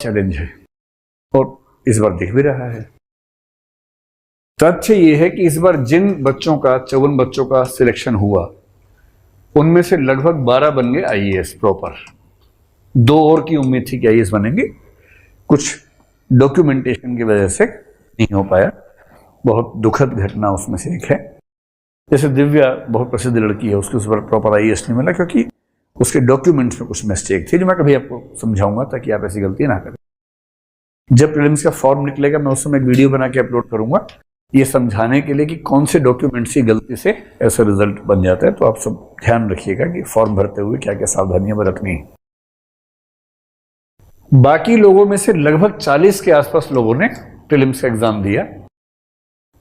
Challenge है और इस बार दिख भी रहा है। तथ्य यह है कि इस बार जिन बच्चों का 54 बच्चों का सिलेक्शन हुआ उनमें से लगभग 12 बन गए आईएएस प्रॉपर। 2 और की उम्मीद थी कि आईएएस बनेंगे, कुछ डॉक्यूमेंटेशन की वजह से नहीं हो पाया। बहुत दुखद घटना उसमें से एक है। जैसे दिव्या बहुत प्रसिद्ध लड़की है, उसके उस पर प्रॉपर आईएएस नहीं मिला क्योंकि उसके डॉक्यूमेंट्स में कुछ मिस्टेक थी, जो मैं कभी आपको समझाऊंगा ताकि आप ऐसी गलती ना करें। जब प्रीलिम्स का फॉर्म निकलेगा मैं उस समय एक वीडियो बना के अपलोड करूंगा ये समझाने के लिए कि कौन से डॉक्यूमेंट्स की गलती से ऐसा रिजल्ट बन जाता है। तो आप सब ध्यान रखिएगा कि फॉर्म भरते हुए क्या क्या सावधानियां बरतनी है। बाकी लोगों में से लगभग 40 के आसपास लोगों ने प्रीलिम्स का एग्जाम दिया।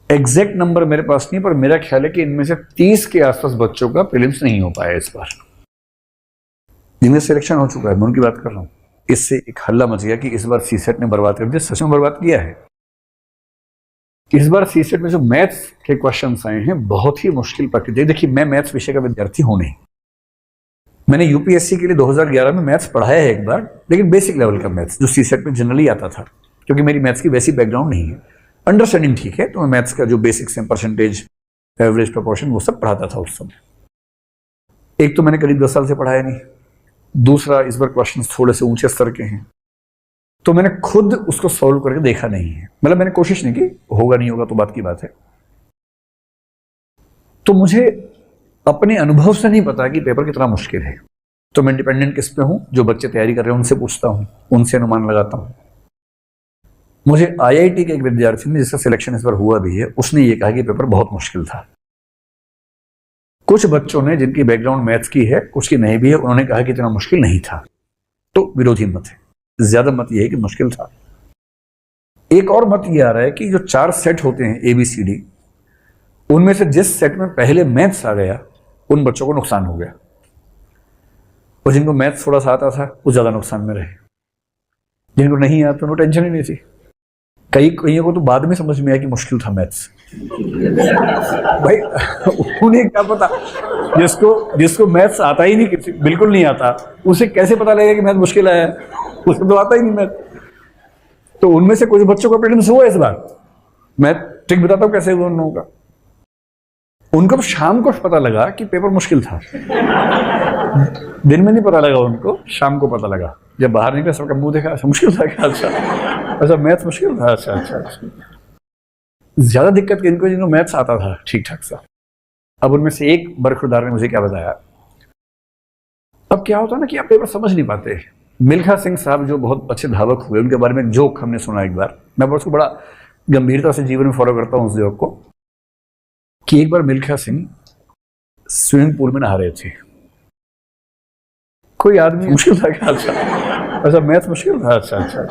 एग्जैक्ट नंबर मेरे पास नहीं, पर मेरा ख्याल है कि इनमें से 30 के आसपास बच्चों का प्रीलिम्स नहीं हो पाया इस बार। जिनका सिलेक्शन हो चुका है मैं उनकी बात कर रहा हूं। इससे एक हल्ला मच गया कि इस बार सीसेट ने बर्बाद कर दिया। सच में बर्बाद किया है। इस बार सीसेट में जो मैथ्स के क्वेश्चंस आए हैं बहुत ही मुश्किल प्रकृति। देखिए, मैं मैथ्स विषय का विद्यार्थी हूं नहीं। मैंने यूपीएससी के लिए 2011 में मैथ्स पढ़ाया है एक बार, लेकिन बेसिक लेवल का मैथ्स जो सीसेट में जनरली आता था, क्योंकि मेरी मैथ्स की वैसी बैकग्राउंड नहीं है। अंडरस्टैंडिंग ठीक है, तो मैं मैथ्स का जो बेसिक्स हैं, परसेंटेज, एवरेज, प्रोपोर्शन, वो सब पढ़ाता था उस समय। एक तो मैंने करीब 10 साल से पढ़ाया नहीं, दूसरा इस बार क्वेश्चंस थोड़े से ऊंचे स्तर के हैं, तो मैंने खुद उसको सॉल्व करके देखा नहीं है। मतलब मैंने कोशिश नहीं की, होगा नहीं होगा तो बात की बात है। तो मुझे अपने अनुभव से नहीं पता कि पेपर कितना मुश्किल है। तो मैं डिपेंडेंट किस पे हूं? जो बच्चे तैयारी कर रहे हैं उनसे पूछता हूं, उनसे अनुमान लगाता हूं। मुझे आईआईटी के एक विद्यार्थी ने, जिसका सिलेक्शन इस बार हुआ भी है, उसने ये कहा कि पेपर बहुत मुश्किल था। कुछ बच्चों ने, जिनकी बैकग्राउंड मैथ्स की है, कुछ की नहीं भी है, उन्होंने कहा कि इतना मुश्किल नहीं था। तो विरोधी मत है। ज्यादा मत यह है कि मुश्किल था। एक और मत यह आ रहा है कि जो 4 सेट होते हैं ABCD, उनमें से जिस सेट में पहले मैथ्स आ गया उन बच्चों को नुकसान हो गया, और जिनको मैथ्स थोड़ा सा आता था वो ज्यादा नुकसान में रहे। जिनको नहीं आता उनको टेंशन ही नहीं थी। कईयों को तो बाद में समझ में आया कि मुश्किल था मैथ्स। भाई उन्हें क्या पता, जिसको मैथ्स आता ही नहीं, बिल्कुल नहीं आता, उसे कैसे पता लगेगा कि मैथ मुश्किल आया? उसको तो आता ही नहीं मैथ। तो उनमें से कुछ बच्चों का प्रीलिम्स हुआ इस बार। मैं ट्रिक बताता हूं कैसे हुआ उन लोगों का। उनको शाम को पता लगा कि पेपर मुश्किल था। दिन में नहीं पता लगा उनको, शाम को पता लगा। जब बाहर निकले सबका मुंह देखा, अच्छा मुश्किल था क्या? अच्छा मैथ्स मुश्किल था, अच्छा। ज्यादा दिक्कत किनको? जिनको मैथ्स आता था ठीक ठाक सा। अब उनमें से एक बरखुरदार ने मुझे क्या बताया। अब क्या होता है ना कि आप पेपर समझ नहीं पाते। मिल्खा सिंह साहब जो बहुत अच्छे धावक हुए, उनके बारे में एक जोक हमने सुना एक बार। मैं उसको बड़ा गंभीरता से जीवन में फॉलो करता हूं उस जोक को, कि एक बार मिल्खा सिंह स्विमिंग पूल में नहा रहे थे। कोई आदमी, मुश्किल था क्या? अच्छा मैथ्स मुश्किल था, अच्छा।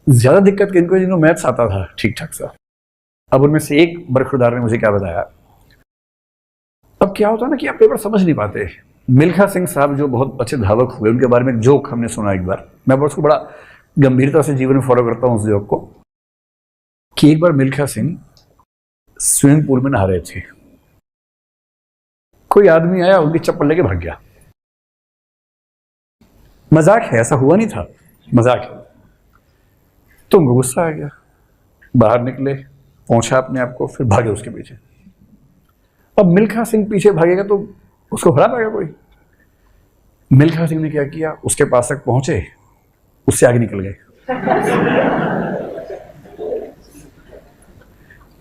ज्यादा दिक्कत किनको? जिनको मैथ्स आता था ठीक ठाक सा। अब उनमें से एक बरखुरदार ने मुझे क्या बताया। अब क्या होता है ना कि आप पेपर समझ नहीं पाते। मिल्खा सिंह साहब जो बहुत अच्छे धावक हुए, उनके बारे में एक जोक हमने सुना एक बार। मैं उसको बड़ा गंभीरता से जीवन में फॉलो करता हूं उस जोक को, कि एक बार मिल्खा सिंह स्विमिंग पूल में नहा रहे थे। कोई आदमी आया, उनकी चप्पल लेके भाग गया। मजाक है, ऐसा हुआ नहीं था, मजाक है। तो उनको गुस्सा आ गया, बाहर निकले, पहुंचा अपने आप को, फिर भागे उसके पीछे। अब मिल्खा सिंह पीछे भागेगा तो उसको हरा पाएगा कोई? मिल्खा सिंह ने क्या किया, उसके पास तक पहुंचे, उससे आगे निकल गए,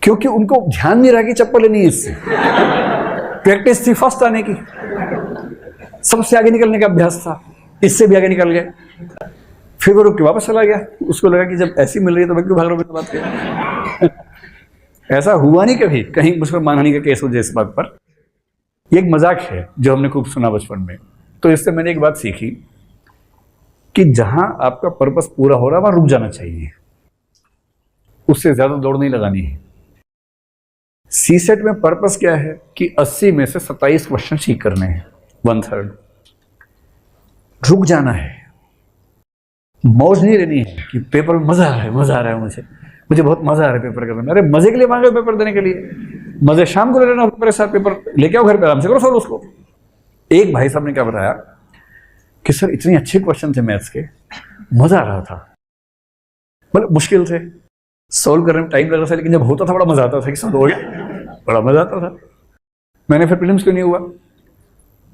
क्योंकि उनको ध्यान नहीं रहा कि चप्पल लेनी है। इससे प्रैक्टिस थी फर्स्ट आने की, सबसे आगे निकलने का अभ्यास था, इससे भी आगे निकल गए। फिर वो रुक के वापस चला गया। उसको लगा कि जब ऐसी मिल रही है तो मैं क्यों भाग रहा हूं बात कर। ऐसा हुआ नहीं कभी, कहीं मुझ पर मानहानि का केस हो जाए इस बात पर। ये एक मजाक है जो हमने खूब सुना बचपन में। तो इससे मैंने एक बात सीखी कि जहां आपका पर्पस पूरा हो रहा है वहां रुक जाना चाहिए, उससे ज्यादा दौड़ नहीं लगानी है। सीसेट में पर्पस क्या है कि 80 में से 27 क्वेश्चन ठीक करने हैं, 1/3। रुक जाना है, मौज नहीं लेनी है कि पेपर में मजा आ रहा है मुझे बहुत मजा आ रहा है पेपर करने में। अरे मजे के लिए मांगे पेपर देने के लिए, मजे शाम को ले लेना मेरे साथ। पेपर लेके आओ घर पे, आराम से करो सॉल्व उसको। एक भाई साहब ने क्या बताया कि सर इतने अच्छे क्वेश्चन थे मैथ्स के, मजा आ रहा था, मतलब मुश्किल से सॉल्व करने में टाइम लग रहा था, लेकिन जब होता था बड़ा मजा आता था कि सॉल्व हो गया, बड़ा मजा आता था। मैंने फिर प्रीलिम्स क्यों नहीं हुआ?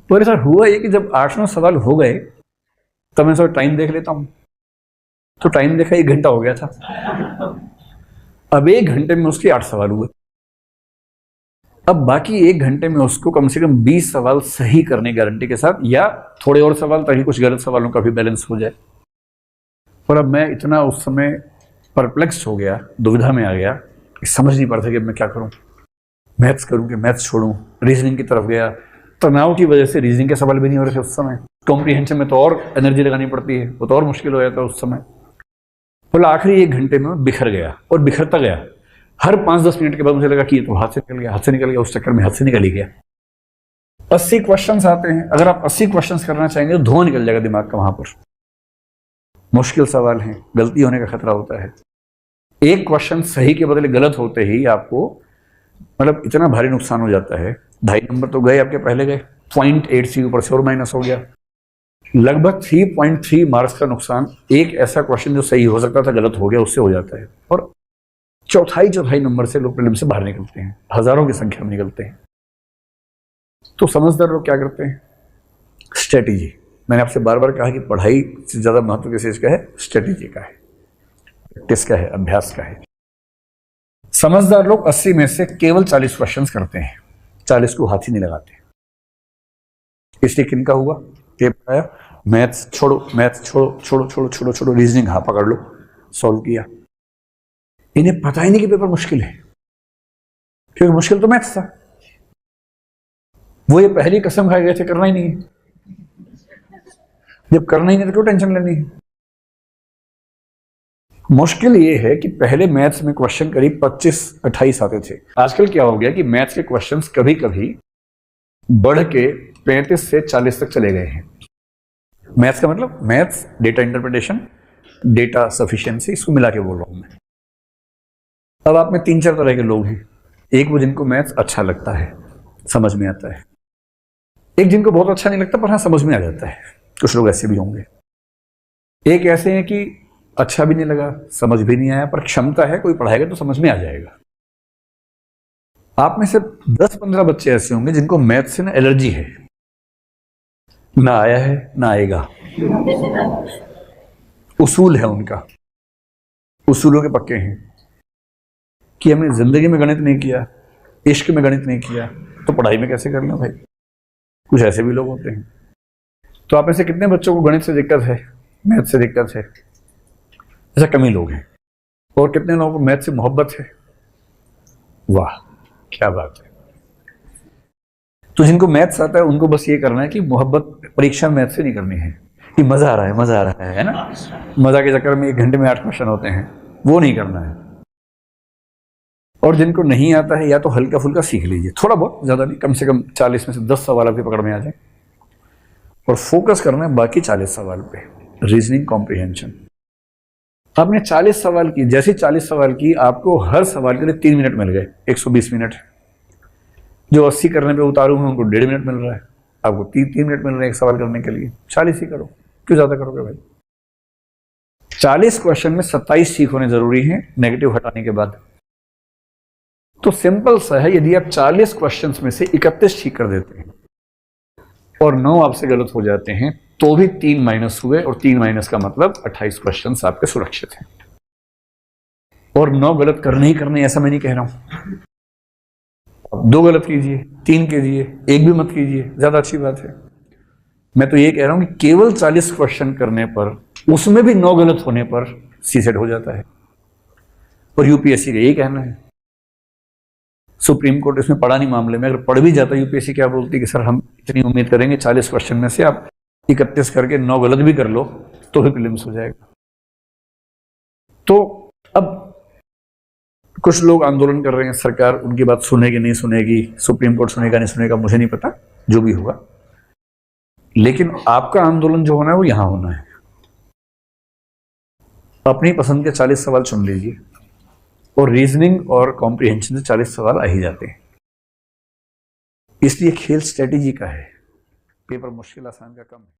तो सर हुआ ये कि जब 8-9 सवाल हो गए तब मैं सर टाइम देख लेता हूँ, तो टाइम देखा 1 घंटा हो गया था। अब 1 घंटे में उसके 8 सवाल हुए। अब बाकी 1 घंटे में उसको कम से कम 20 सवाल सही करने गारंटी के साथ, या थोड़े और सवाल ताकि कुछ गलत सवालों का भी बैलेंस हो जाए। और अब मैं इतना उस समय परप्लेक्स हो गया, दुविधा में आ गया, समझ नहीं पा रहा था कि मैं क्या करूं, मैथ्स करूं कि मैथ्स छोड़ूं। रीजनिंग की तरफ गया, तनाव की वजह से रीजनिंग के सवाल भी नहीं हो रहे थे उस समय। कॉम्प्रीहेंशन में तो और एनर्जी लगानी पड़ती है, वो तो और मुश्किल हो जाता उस समय। बोला आखिरी 1 घंटे में बिखर गया और बिखरता गया। हर 5-10 मिनट के बाद मुझे लगा कि ये तो हाथ से निकल गया, हाथ से निकल गया, उस चक्कर में हाथ से निकल ही गया। 80 क्वेश्चंस आते हैं, अगर आप 80 क्वेश्चंस करना चाहेंगे तो धुआं निकल जाएगा दिमाग का वहां पर। मुश्किल सवाल हैं, गलती होने का खतरा होता है। एक क्वेश्चन सही के बदले गलत होते ही आपको मतलब इतना भारी नुकसान हो जाता है। 2.5 नंबर तो गए आपके, पहले गए 0.83 ऊपर से और माइनस हो गया। लगभग 3.3 मार्क्स का नुकसान एक ऐसा क्वेश्चन जो सही हो सकता था गलत हो गया उससे हो जाता है। और चौथाई नंबर से लोग प्रीलिम से बाहर निकलते हैं, हजारों की संख्या में निकलते हैं। तो समझदार लोग क्या करते हैं? स्ट्रेटेजी। मैंने आपसे बार बार कहा कि पढ़ाई से ज्यादा महत्व किस चीज का है? स्ट्रेटेजी का है, प्रैक्टिस का है, अभ्यास का है। समझदार लोग 80 में से केवल 40 क्वेश्चंस करते हैं, 40 को हाथ ही नहीं लगाते। इसलिए किनका हुआ? पेपर आया, मैथ्स छोड़ो, मैथ्स छोड़ो छोड़ो छोड़ो छोड़ो छोड़ो, रीजनिंग हाँ पकड़ लो, सॉल्व किया। इन्हें पता ही नहीं कि पेपर मुश्किल है, क्योंकि मुश्किल तो मैथ्स था। वो ये पहली कसम खाए गए थे करना ही नहीं है। जब करना ही नहीं तो क्यों टेंशन लेनी है? मुश्किल ये है कि पहले मैथ्स में क्वेश्चन करीब 25-28 आते थे। आजकल क्या हो गया कि मैथ्स के क्वेश्चंस कभी कभी बढ़ के 35 से 40 तक चले गए हैं। मैथ्स का मतलब maths, data interpretation, data sufficiency, इसको मिला के बोल रहा हूं मैं। अब आप में 3-4 तरह के लोग हैं। एक वो जिनको मैथ्स अच्छा लगता है, समझ में आता है। एक जिनको बहुत अच्छा नहीं लगता पर हाँ समझ में आ जाता है, कुछ लोग ऐसे भी होंगे। एक ऐसे हैं कि अच्छा भी नहीं लगा, समझ भी नहीं आया, पर क्षमता है, कोई पढ़ाएगा तो समझ में आ जाएगा। आप में से 10-15 बच्चे ऐसे होंगे जिनको मैथ्स से ना एलर्जी है, ना आया है ना आएगा। उसूल है उनका, उसूलों के पक्के हैं कि हमने जिंदगी में गणित नहीं किया, इश्क में गणित नहीं किया, तो पढ़ाई में कैसे करना भाई। कुछ ऐसे भी लोग होते हैं। तो आप में से कितने बच्चों को गणित से दिक्कत है, मैथ से दिक्कत है? ऐसा कम ही लोग हैं। और कितने लोगों को मैथ से मोहब्बत है? वाह क्या बात है। तो जिनको मैथ्स आता है उनको बस ये करना है कि मोहब्बत परीक्षा मैथ से नहीं करनी है कि मजा आ रहा है, मजा आ रहा है ना, मजा के चक्कर में 1 घंटे में 8 क्वेश्चन होते हैं, वो नहीं करना है। और जिनको नहीं आता है या तो हल्का फुल्का सीख लीजिए, थोड़ा बहुत, ज्यादा नहीं, कम से कम 40 में से 10 सवाल आपकी पकड़ में आ जाए। और फोकस करना है बाकी 40 सवाल पे, रीजनिंग, कॉम्प्रिहेंशन। आपने 40 सवाल की, जैसे 40 सवाल की, आपको हर सवाल के लिए 3 मिनट मिल गए, 120 मिनट। जो 80 करने पे उतारू हैं उनको 1.5 मिनट मिल रहा है, आपको 3 मिनट मिल रहे हैं एक सवाल करने के लिए। 40 ही करो, क्यों ज्यादा करोगे भाई? 40 क्वेश्चन में 27 ठीक होने जरूरी हैं नेगेटिव हटाने के बाद। तो सिंपल सा है, यदि आप 40 क्वेश्चंस में से 31 ठीक कर देते हैं और 9 आपसे गलत हो जाते हैं तो भी 3 माइनस हुए, और 3 माइनस का मतलब 28 क्वेश्चंस आपके सुरक्षित हैं। और 9 गलत करने ही करने, ऐसा मैं नहीं कह रहा हूं। अब 2 गलत कीजिए, 3 कीजिए, 1 भी मत कीजिए, ज्यादा अच्छी बात है। मैं तो ये कह रहा हूं कि केवल 40 क्वेश्चन करने पर, उसमें भी 9 गलत होने पर सीसेट हो जाता है। और यूपीएससी का यही कहना है। सुप्रीम कोर्ट इसमें पढ़ा नहीं मामले में, अगर पढ़ भी जाता यूपीएससी क्या बोलती कि सर हम इतनी उम्मीद करेंगे 40 क्वेश्चन में से आप 31 करके 9 गलत भी कर लो तो भी प्रीलिम्स हो जाएगा। तो अब कुछ लोग आंदोलन कर रहे हैं, सरकार उनकी बात सुनेगी नहीं सुनेगी, सुप्रीम कोर्ट सुनेगा नहीं सुनेगा, मुझे नहीं पता, जो भी होगा। लेकिन आपका आंदोलन जो होना है वो यहां होना है। अपनी पसंद के 40 सवाल चुन लीजिए, और रीजनिंग और कॉम्प्रिहेंशन से 40 सवाल आ ही जाते हैं। इसलिए खेल स्ट्रेटेजी का है, पेपर मुश्किल आसान का कम है।